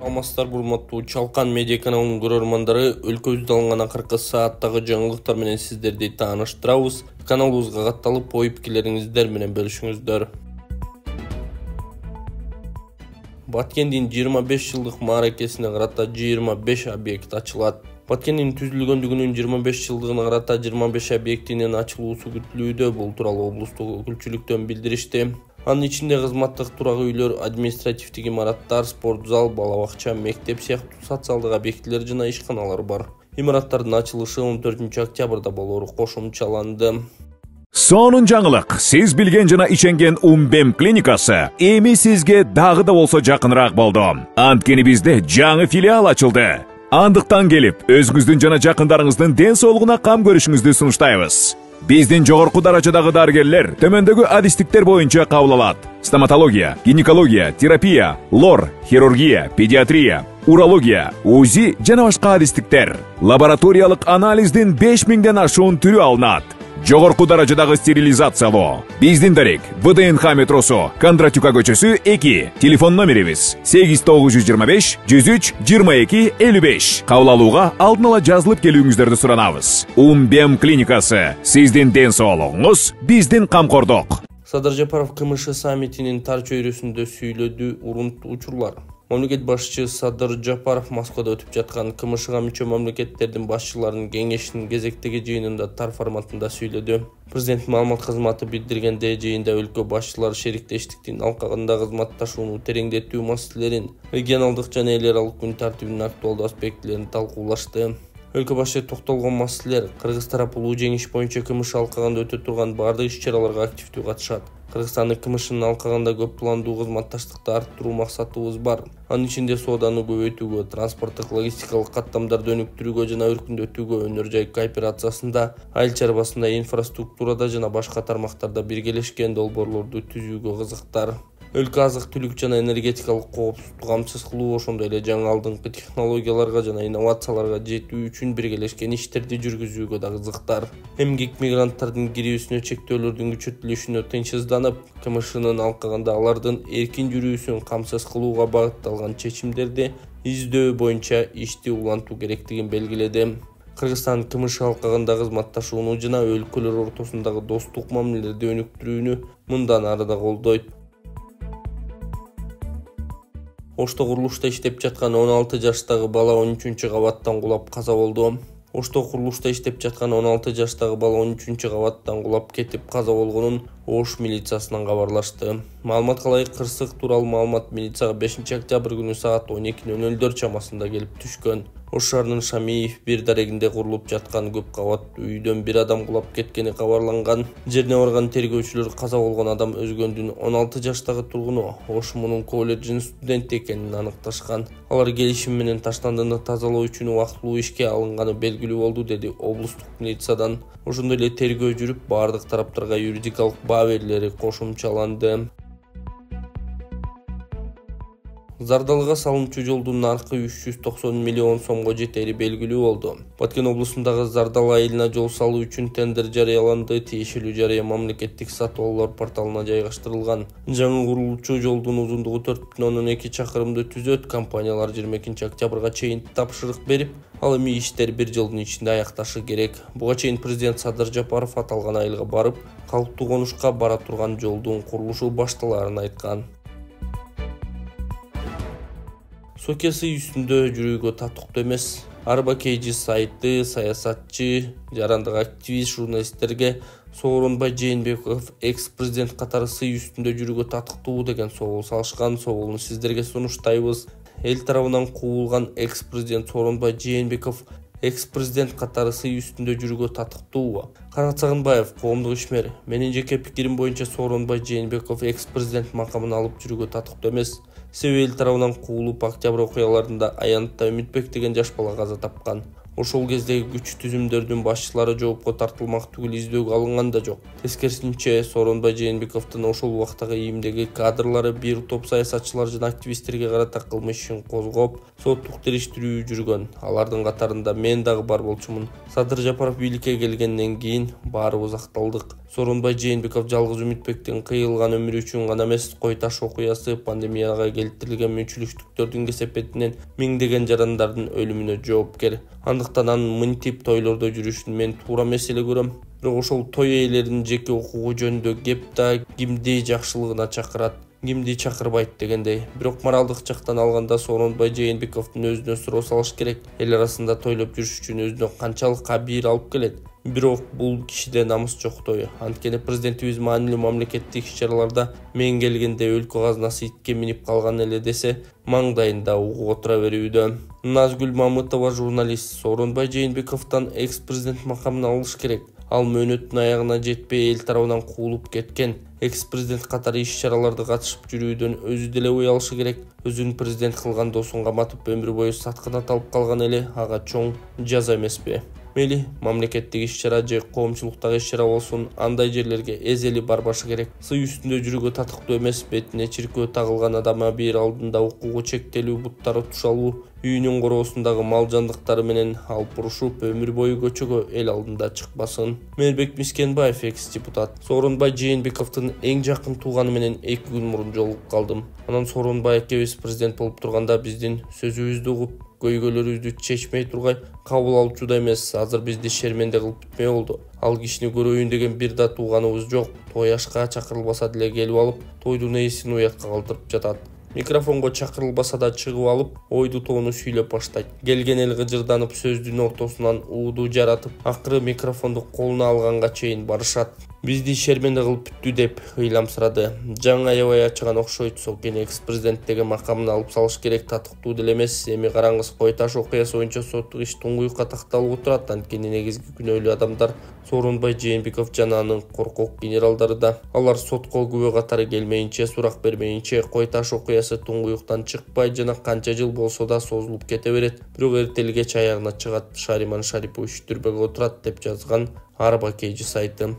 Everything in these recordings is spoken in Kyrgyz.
Саламатсыздар, урматтуу Чалкан медиа каналынын көрөрмандары, өлкөбүздө алынган акыркы сааттагы жаңылыктар менен сиздерди тааныштырабыз. Каналыбызга катталып, ой-пикирлериңиздер менен бөлүшүңүздөр. Баткендин 25 жылдык мааракесине карата 25 объект ачылат. Баткендин түзүлгөндүгүнүн 25 жылдыгына карата 25 объектинин ачылуусу күтүлүүдө. Бул тууралуу облустук өкүлчүлүктөн билдиришти. Анын ичинде кызматтык турак үйлөр, административдик имараттар, спорт зал, бала бакча, мектеп сыяктуу социалдык объектилер жана ишканалар бар. Имараттардын ачылышы 14 октябрда болору кошумчаланды. Сонун жаңылык. Сиз билген жана ишенген Умбем клиникасы эми сизге дагы да болсо жакыныраак болду. Анткени бизде жаңы филиал ачылды. Андыктан келип, өзүңүздүн жана жакындарыңыздын ден соолугуна кам көрүшүңүздү сунуштайбыз. Биздин жогорку даражадагы дарыгерлер төмөндөгү адистиктер боюнча кабыл алат: стоматология, гинекология, терапия, лор, хирургия, педиатрия, урология, УЗИ жана башка адистиктер. Лабораториялык анализдин 5000ден ашуун түрү алынат. Жогорку даражадагы стерилизациялоо. Биздин дарек ВДНХ метросу, Кондратюка көчөсү 2. Телефон номерибиз 8925 103 22 55. Кабыл алууга алдын ала жазылып келүүңүздөрдү суранабыз. Умбем клиникасы. Сиздин ден соолугуңуз, биздин камкордук. Садыр Жапаров КМШ саммитинин тар чөйрөсүндө сүйлөдү урунтуу учурлар. Мамлекет башчысы Садыр Жапаров Москвада өтүп жаткан КМШга мүчө мамлекеттердин башчыларынын кеңешинин кезектеги жыйынында тар форматында сүйлөдү. Президент маалымат кызматы билдиргендей, жыйында өлкө башчылары шериктештиктин алкагында кызматташууну тереңдетүү маселелерин, регионалдык жана эл аралык күн тартибинин актуалдуу аспектилерин талкуулашты. Өлкө башы токтолгон маселелер: Кыргыз тарапы улуу жеңиш боюнча КМШ алкагында өтө турган бардык иш-чараларга активдүү катышат. Кыргызстандын КМШнын алкагында көп пландуу кызматташтыкты арттыруу максатыбыз бар. Анын ичинде сооданы көбөйтүүгө, транспорттук логистикалык каттамдарды өнүктүрүүгө жана өркүндөтүүгө, өнөр жай кооперациясында, айыл чарбасында, инфраструктурада жана башка тармактарда биргелешкен долбоорлорду түзүүгө кызыктар. Өлкө азык-түлүк жана энергетикалык коопсуздукту камсыз кылуу, ошондой эле жаңы алдыңкы технологияларга жана инновацияларга жетүү үчүн биргелешкен иштерди жүргүзүүгө да кызыктар. Эмгек мигранттардын кирүүсүнө чектөөлөрдүн күчөтүлүшүнө тынчсызданып, КМШнын алкагында алардын эркин жүрүүсүн камсыз кылууга багытталган чечимдерди издөө боюнча ишти улантуу керектигин белгиледи. Кыргызстан КМШ алкагында кызматташууну жана өлкөлөр ортосундагы достук мамилелерди өнүктүрүүнү мындан ары да колдойт. Ошто курулушта иштеп жаткан 16 жаштагы бала 13-кабаттан кулап каза болду. Ошто курулушта иштеп жаткан 16 жаштагы бала 13-кабаттан кулап кетип каза болгонун Ош милициясынан кабарлашты. Маалыматка ылайык, кырсык тууралуу маалымат милицияга 5 октябрь күнү саат 12:00 чамасында келип түшкөн. Ош шаарынын Шамиев бир дарегинде курулуп жаткан көп кабаттуу үйдөн бир адам кулап кеткени кабарланган. Жерине барган тергөөчүлөр каза болгон адам Өзгөндүн 16 жаштагы тургуну, Ош мунун колледжинин студенти экенин аныкташкан. Алар келишим менен таштандыны тазалоо үчүн убактылуу ишке алынганы белгилүү болду, деди облустук милициядан. Ошондой эле тергөө жүрүп, бардык тараптарга юридикалык баа берилери кошумчаланды. Зардалыга салымчу жолдун наркы 390 миллион сомго жетери белгилүү болду. Баткен облусундагы Зардал айылына жол салуу үчүн тендер жарыяланды. Тиешелүү жарыя мамлекеттик сатып алуулар порталына жайгаштырылган. Жаңы курулуучу жолдун узундугу 4,2 чакырымды түзөт. Компаниялар 22 октябрга чейин тапшырык берип, ал эми иштер 1 жылдын ичинде аякташы керек. Буга чейин президент Садыр Жапаров аталган айылга барып, калктуу конушка бара турган жолдун курулушу башталарын айткан. Сокиясы үстүндө жүрүүгө татыктуу эмес. Арбакейжи сайты саясатчы, жарандык активист, журналисттерге Сооронбай Жээнбеков экс-президент катары сый үстүндө жүрүүгө татыктуу деген соол салышкан. Соолуну сиздерге сунуштайбыз. Эл тарабынан куулган экс-президент Сооронбай Жээнбеков экс-президент катары сый үстүндө жүрүүгө татыктуу. Канат Сагынбаев, коомдук ишмер: менин жеке пикирим боюнча Сооронбай Жээнбеков экс-президент макамын алып жүрүүгө татыктуу эмес. Себеби эл тарабынан куулуп, октябрь окуяларында Аянтта Үмүтбек деген жаш бала каза тапкан. Ошол кездеги күч түзүмдөрдүн башчылары жоопко тартылмак түгүл издөөгө алынган да жок. Тескерисинче, Сооронбай Жээнбековдун ошол убактагы ийимдеги кадрлары бир топ саясатчылар жана активисттерге карата кылмыш ишин козгоп, соттук териштирүү жүргөн. Алардын катарында мен дагы бар болчумун. Садыр Жапаров бийликке келгенден кийин баарыбыз акталдык. Сооронбай Жээнбеков жалгыз Үмүтбектин кыйылган өмүрү үчүн гана эмес, Кой таш окуясы, пандемияга келтирилген мүнчүлүктүктөрдүн кесепетинен миңдеген жарандардын өлүмүнө жоопкер. Андыктан анын мынтип тойлордо жүрүшүн мен туура меселе көрөм. Бирок ошол той ээлеринин жеке укугу жөнүндө кеп да кимди жакшылыгына чакырат, кимди чакырбайт дегендей. Бирок моралдык жактан алганда Сооронбай Жээнбековдун өзүнө суроо салыш керек. Эл арасында тойлоп жүрүш үчүн өзүнө канчалык кабир алып келет. Бирок бул кишиде намыс жок той. Анткени президентибиз маанилүү мамлекеттик иш-чараларда мен келгенде өлкө казынасы итке минип калган эле десе, маңдайында угуп отура берүүдө. Назгүл Мамытова журналист. Сооронбай Жээнбековдон экс-президент макамын алыш керек. Ал мөөнөттүн аягына жетпей эл тарабынан куулуп кеткен. Экс-президент катары иш-чараларда катышып жүрүүдөн өзү деле уялышы керек. Өзүн президент кылган досун каматып өмүр бою саткына талып калган эле ага чоң жаза эмеспи? Мейли мамлекеттик иш-чара же коомчулуктагы иш-чара болсун, андай жерлерге эзели барбашы керек. Сый үстүндө жүрүүгө татыктуу эмес, бетине чиркөө тагылган адама бир алдында укугу чектелүү, буттары тушалуу, үйүнүн короосундагы мал жандыктары менен алып урушуп, өмүр бою көчөгө эл алдында чыкпасын. Мээрбек Мискенбаев, экс-депутат. Сооронбай Жээнбековдун эң жакын тууганы менен 2 күн мурун жолугуп калдым. Анан Сооронбай экебиз президент болуп турганда биздин сөзүбүздү угуп, көйгөйлөрүбүздү чечмей тургай кабыл алуучу да эмес, азыр бизди шерменде кылып бүтмөй болду. Ал кишини көрөйүн деген бир да тууганыбыз жок. Той ашка чакырылбаса деле келип алып, тойдун ээсин уятка калтырып жатат. Микрофонго чакырылбаса да чыгып алып, ойду тоону сүйлөп баштайт. Келген эл гыжырданып, сөздүн ортосунан ууду жаратып, акыры микрофонду колуна алганга чейин барышат. Бизди шерменде кылып бүттү деп ыйламсырады. Жаңы аябай ачыган окшойт. Сокени экс-президент деген макамын алып салыш керек, татыктуу деле эмес. Эми караңыз, Кой таш окуясы боюнча соттук иш туңгуюкка такталып отурат. Анткени негизги күнөөлүү адамдар Сооронбай Жээнбеков жана анын коркок генералдары да. Алар сотко күбө катары келмейинче, сурак бермейинче Кой таш окуясы туңгуюктан чыкпайт жана канча жыл болсо да созулуп кете берет. Бирок эртелгеч аягына чыгат. Шариман Шарипович түрбөгө отурат деп жазган Арба Кейжи сайты.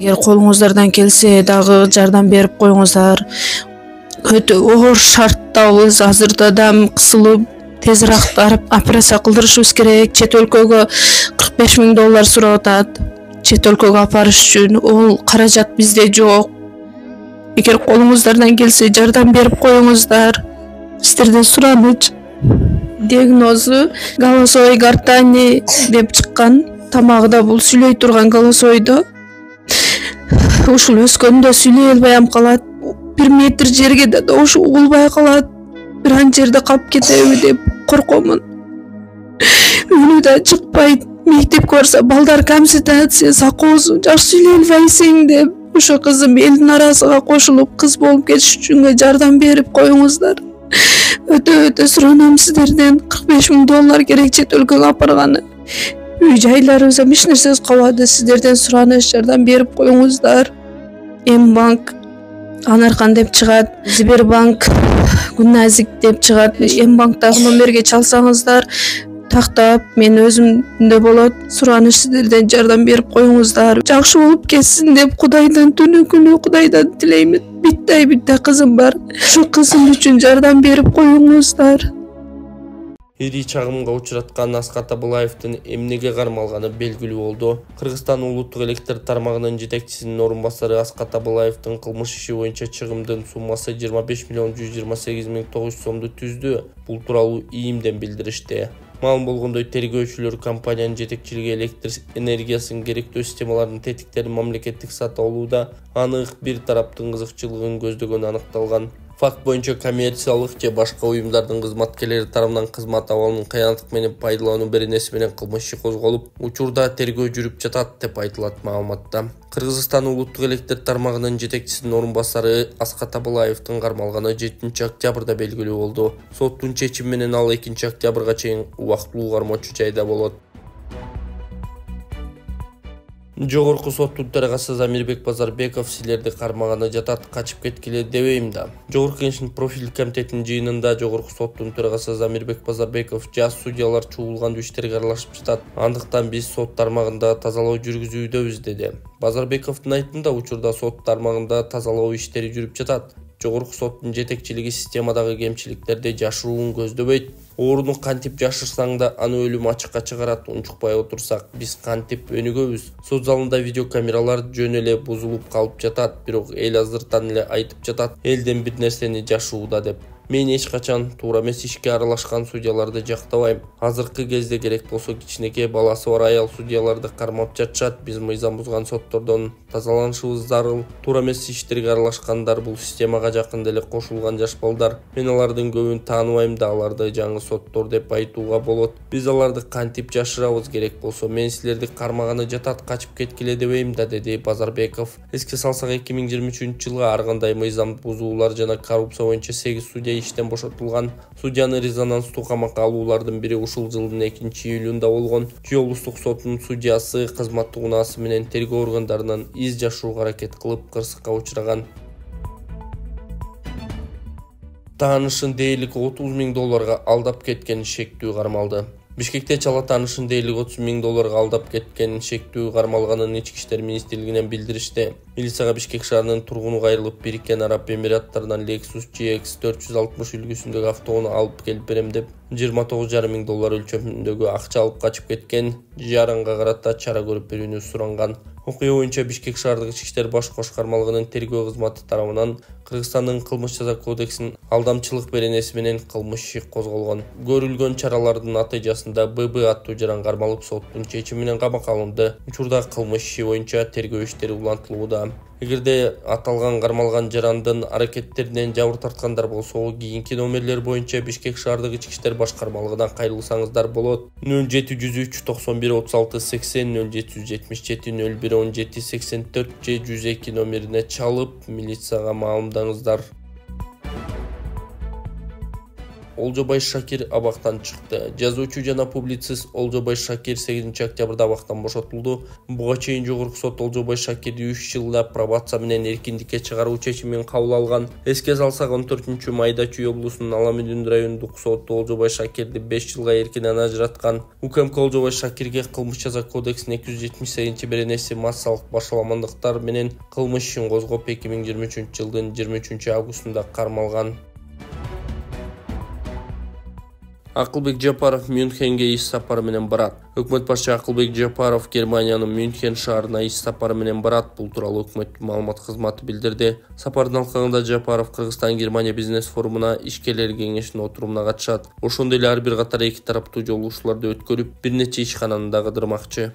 Эгер колуңуздардан келсе дагы жардам берип коюңуздар. Өтө оор шарттабыз. Азыр дадам кысылып, тезирээк барып операция кылдырышыбыз керек. Чет өлкөгө $45,000 сурап атат. Чет өлкөгө апарыш үчүн ол каражат бизде жок. Эгер колуңуздардан келсе жардам берип коюңуздар. Сиздерден сураныч. Диагнозу голосовой гортани деп чыккан. Тамагыда бул сүйлөй турган голосойдо. Ушул өскөндө сүйлөй албай калат. 1 метр жерге да ушу угулбай калат. Бир ан жерде калып кетеби деп коркомун. Үнү да чыкпайт. Мектепке барса балдар камсытат, сен сакоосуң, жакшы сүйлөй албайсың деп. Ошо кызым элдин арасына кошулуп, кыз болуп кетиш үчүн жардам берип коюңуздар. Өтө суранам сиздерден. $45,000 керек чет өлкөгө апарганы. Үй жайларыбызга эч нерсебиз калбады. Сиздерден сураныш, жардам берип коюңуздар. М-банк Анархан деп чыгат, Сбербанк Гүнназик деп чыгат. М-банктагы номерге чалсаңыздар тактап мен өзүмдө болот. Сураныш, сиздерден жардам берип коюңуздар. Жакшы болуп кетсин деп Кудайдан түнү күнү Кудайдан тилеймин. Битте кызым бар. Ошо кызым үчүн жардам берип коюңуздар. Ири чагымга учураткан Аскат Абылаевдин эмнеге кармалганы белгилүү болду. Кыргызстан улуттук электр тармагынын жетекчисинин орун басары Аскат Абылаевдин кылмыш иши боюнча чыгымдын суммасы 25.128.900 сомду түздү. Бул тууралуу ИИМден билдиришти. Маалым болгондой, тергөөчүлөр компаниянын жетекчилиги электр энергиясынын керектүү системаларынын тетиктерин мамлекеттик сатып алууда анык бир тараптын кызыкчылыгын көздөгөнү аныкталган. Факт боюнча коммерциялык же башка уюмдардын кызматкерлери тарабынан кызмат абалынын кыянаттык менен пайдалануу беренеси менен кылмыш иши козголуп, учурда тергөө жүрүп жатат деп айтылат маалыматта. Кыргызстан улуттук электр тармагынын жетекчисинин орун басары Аскат Абылаевдин кармалганы 7 октябрда белгилүү болду. Соттун чечими менен ал 2 октябрга чейин убактылуу кармоочу жайда болот. Жогорку соттун төрагасы Замирбек Базарбеков силерди кармаганы жатат, качып кеткиле дебейм да. Жогорку кеңештин профилдик комитетинин жыйынында жогорку соттун төрагасы Замирбек Базарбеков жаш судьялар чугулгандуу иштерге аралашып жатат. Андыктан биз сот тармагында тазалоо жүргүзүүдөбүз деди. Базарбековдун айтымында учурда сот тармагында тазалоо иштери жүрүп жатат. Жогорку соттун жетекчилиги системадагы кемчиликтерди жашыруун көздөбөйт. Орunu кантип жашырсаң да аны өлүм ачыкка чыгарат, унчукпай отурсак биз кантип өнүгөбүз. Сот залында видеокамералар жөн эле бузулуп калып жатат, бирок эл азыртан эле айтып жатат, элден бир нерсени жашууда деп. Мен эч качан туура эмес ишке аралашкан судьяларды жактабайм. Азыркы кезде керек болсо кичинекей баласы бар аял судьяларды кармап жатышат. Биз мыйзам бузган соттордон тазаланышыбыз зарыл. Туура эмес иштерге аралашкандар бул системага жакын деле кошулган жаш балдар. Мен алардын көбүн тааныбайм да, аларды жаңы соттор деп айтууга болот. Биз аларды кантип жашырабыз, керек болсо мен силерди кармаганы жатат, качып кеткиле дебейм да, деди Базарбеков. Эске салсак 2023-жылы ар кандай мыйзам бузуулар жана коррупция боюнча 8 судья иштен бошотулган. Судьяны резонанстуу камакка алуулардын бири ушул жылдын 2-июлунда болгон. Чүй облустук сотунун судьясы кызматтык унаасы менен тергөө органдарынан из жашырууга аракет кылып кырсыкка учураган. Таанышын дээрлик $30,000 алдап кеткен шектүү кармалды. Бишкекте чала таанышын дээрлик $30,000 алдап кеткен шектүү кармалганын Ички иштер министрлигинен билдиришти. Милицияга Бишкек шаарынын тургуну кайрылып, Бириккен Араб Эмираттарынан Lexus GX 460 үлгүсүндөгү автоунаа алып келип берем деп $29,500 өлчөмүндөгү акча алып качып кеткен. Жаранга карата чара көрүп берүүнү суранган. Окуя боюнча Бишкек шаардык Ички иштер баш кошкармалыгынын тергөө кызматы тарабынан Кыргызстандын кылмыш жаза кодексинин алдамчылык беренеси менен кылмыш иши козголгон. Көрүлгөн чаралардын натыйжасында ББ аттуу жаран кармалып соттун чечими менен камакка алынды. Учурда кылмыш иши боюнча тергөө иштери улантылууда. Эгерде аталган кармалган жарандын аракеттеринен жабыр тарткандар болсо, кийинки номерлер боюнча Бишкек шаардык Ички иштер башкармалыгына кайрылсаңыздар болот. 0703 91 36 80 0777 01 17 84 же 102 номерине чалып милицияга маалымдаңыздар. Олжобай Шакир абактан чыкты. Жазуучу жана публицист Олжобай Шакир 8 октябрда абактан бошотулду. Буга чейин жогорку сот Олжобай Шакирди 3 жылда пробация менен эркиндикке чыгаруу чечимин кабыл алган. Эске салсак 14 майда Чүй облусунун Аламедин райондук соту Олжобай Шакирди 5 жылга эркинен ажыраткан. УКМК Олжобай Шакирге кылмыш жаза кодексинин 278-беренеси массалык башаламандыктар менен кылмыш ишин козгоп 2023-жылдын 23 августунда кармалган. Акылбек Жапаров Мюнхенге иш сапары менен барат. Өкмөт башчы Акылбек Жапаров Германиянын Мюнхен шаарына иш сапары менен барат. Бул тууралуу өкмөт маалымат кызматы билдирди. Сапардын алкагында Жапаров Кыргызстан-Германия бизнес форумуна ишкерлер кеңешинин отурумуна катышат. Ошондой эле ар бир катар эки тараптуу жолугушууларды өткөрүп, бир нече ишкананы да кыдырмакчы.